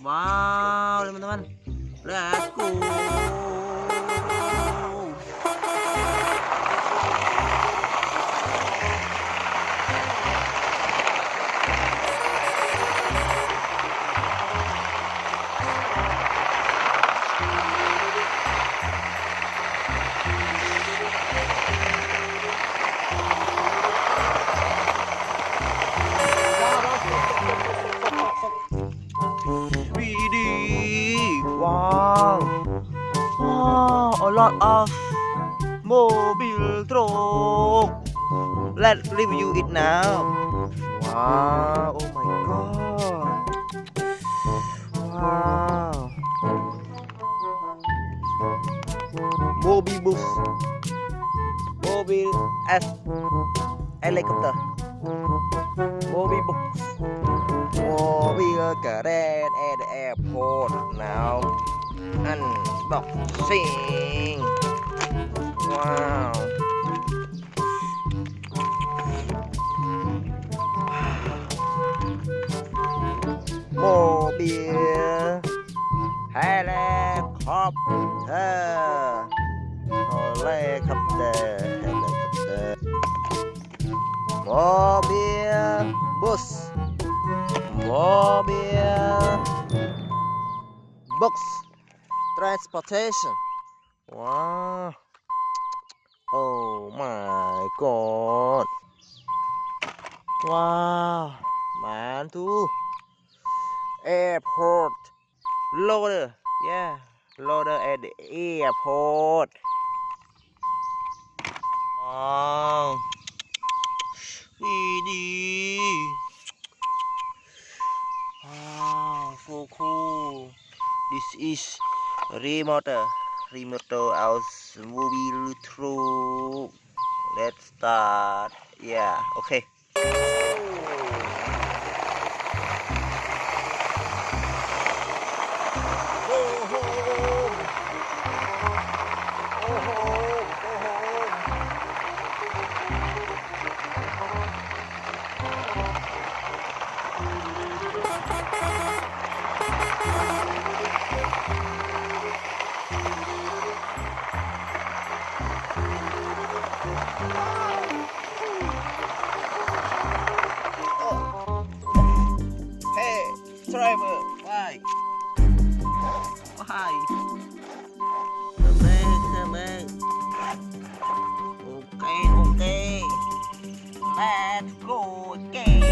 Wow, teman-teman, let's go. Wow, wow, a lot of mobil truk. Let's review it now. Wow, oh my god. Wow. Mobil bus. Mobil helicopter. Mobil box. Mobil keren at the airport now. Unboxing. Wow. Mobil helicopter. Helicopter. Mobil bus. Mobil box transportation. Wow. Oh my god. Wow. Man too. Airport loader. Yeah, loader at the airport. Wow. Wow, so cool. This is remote out mobil truk. Let's start. Yeah, okay. Go home. Go home. Go home. Hey, driver, why? Why? Come back. Okay. Let's go again.